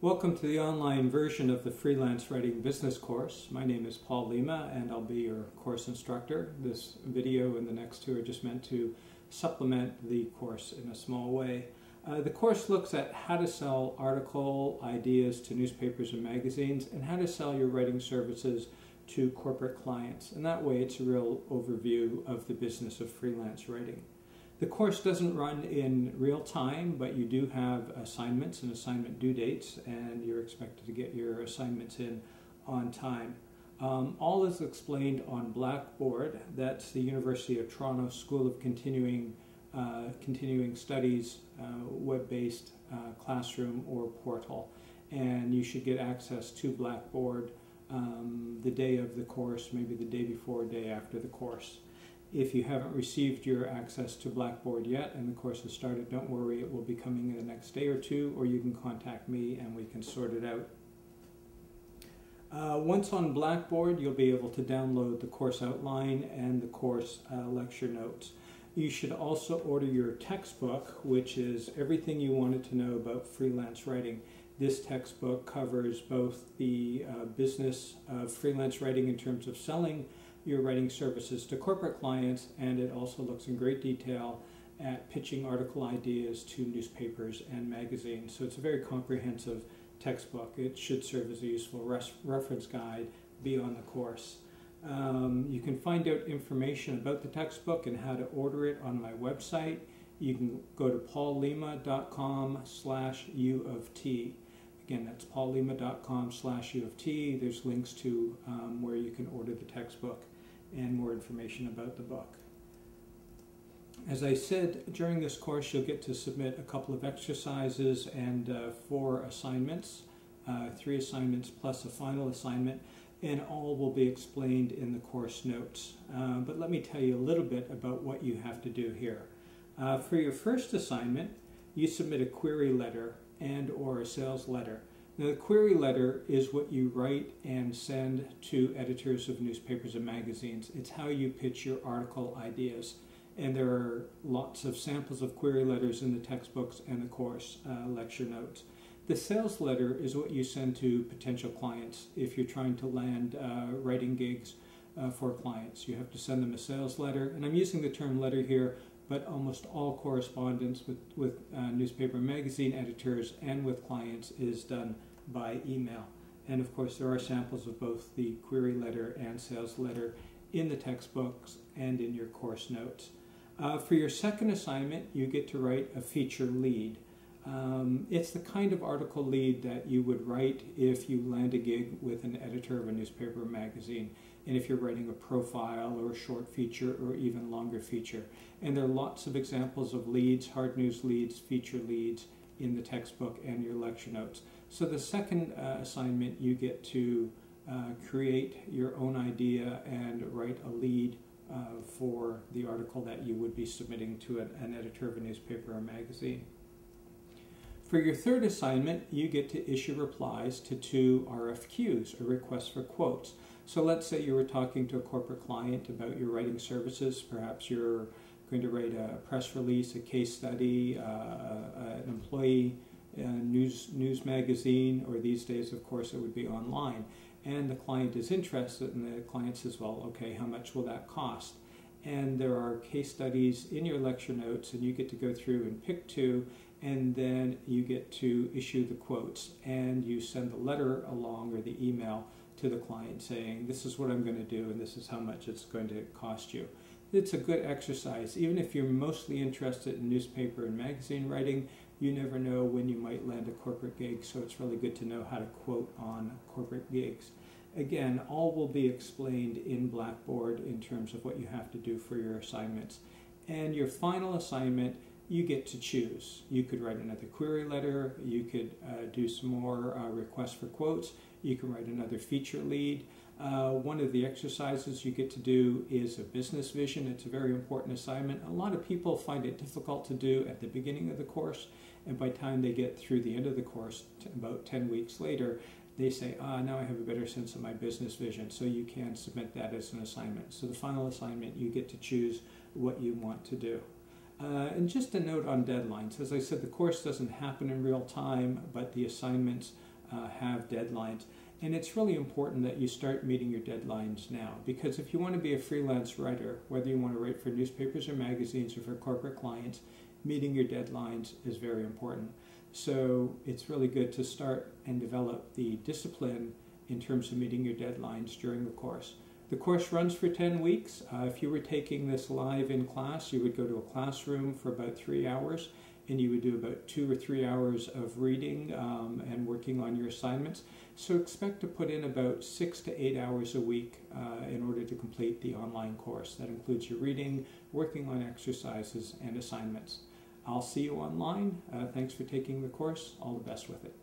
Welcome to the online version of the Freelance Writing Business course. My name is Paul Lima and I'll be your course instructor. This video and the next two are just meant to supplement the course in a small way. The course looks at how to sell article ideas to newspapers and magazines and how to sell your writing services to corporate clients. And that way it's a real overview of the business of freelance writing. The course doesn't run in real time, but you do have assignments and assignment due dates, and you're expected to get your assignments in on time. All is explained on Blackboard. That's the University of Toronto School of Continuing Studies web-based classroom or portal. And you should get access to Blackboard the day of the course, maybe the day before or day after the course. If you haven't received your access to Blackboard yet and the course has started, don't worry, it will be coming in the next day or two, or you can contact me and we can sort it out. Once on Blackboard, you'll be able to download the course outline and the course lecture notes. You should also order your textbook, which is everything you wanted to know about freelance writing. This textbook covers both the business of freelance writing in terms of selling your writing services to corporate clients, and it also looks in great detail at pitching article ideas to newspapers and magazines. So it's a very comprehensive textbook. It should serve as a useful reference guide beyond the course. You can find out information about the textbook and how to order it on my website. You can go to paullima.com/UofT. Again, that's paullima.com/UofT. There's links to where you can order the textbook and more information about the book. As I said, during this course you'll get to submit a couple of exercises and 4 assignments, 3 assignments plus a final assignment, and all will be explained in the course notes. But let me tell you a little bit about what you have to do here. For your first assignment, you submit a query letter and or a sales letter. Now, the query letter is what you write and send to editors of newspapers and magazines. It's how you pitch your article ideas. And there are lots of samples of query letters in the textbooks and the course lecture notes. The sales letter is what you send to potential clients if you're trying to land writing gigs for clients. You have to send them a sales letter. And I'm using the term letter here, but almost all correspondence with newspaper and magazine editors and with clients is done by email. And of course there are samples of both the query letter and sales letter in the textbooks and in your course notes. For your second assignment, you get to write a feature lead. It's the kind of article lead that you would write if you land a gig with an editor of a newspaper or magazine, and if you're writing a profile or a short feature or even longer feature. And there are lots of examples of leads, hard news leads, feature leads in the textbook and your lecture notes. So the second assignment, you get to create your own idea and write a lead for the article that you would be submitting to an editor of a newspaper or magazine. For your third assignment, you get to issue replies to 2 RFQs, or requests for quotes. So let's say you were talking to a corporate client about your writing services. Perhaps you're going to write a press release, a case study, an employee news magazine, or these days, of course, it would be online. And the client is interested, and the client says, well, okay, how much will that cost? And there are case studies in your lecture notes, and you get to go through and pick 2, and then you get to issue the quotes, and you send the letter along or the email to the client saying, this is what I'm going to do, and this is how much it's going to cost you. It's a good exercise. Even if you're mostly interested in newspaper and magazine writing, you never know when you might land a corporate gig, so it's really good to know how to quote on corporate gigs. Again, all will be explained in Blackboard in terms of what you have to do for your assignments. And your final assignment, you get to choose. You could write another query letter, you could do some more requests for quotes, you can write another feature lead. One of the exercises you get to do is a business vision. It's a very important assignment. A lot of people find it difficult to do at the beginning of the course, and by the time they get through the end of the course, about 10 weeks later, they say, now I have a better sense of my business vision. So you can submit that as an assignment. So the final assignment, you get to choose what you want to do. And just a note on deadlines. As I said, the course doesn't happen in real time, but the assignments have deadlines. And it's really important that you start meeting your deadlines now, because if you want to be a freelance writer, whether you want to write for newspapers or magazines or for corporate clients, meeting your deadlines is very important. So it's really good to start and develop the discipline in terms of meeting your deadlines during the course. The course runs for 10 weeks. If you were taking this live in class, you would go to a classroom for about 3 hours, and you would do about 2 or 3 hours of reading and working on your assignments. So expect to put in about 6 to 8 hours a week in order to complete the online course. That includes your reading, working on exercises, and assignments. I'll see you online. Thanks for taking the course. All the best with it.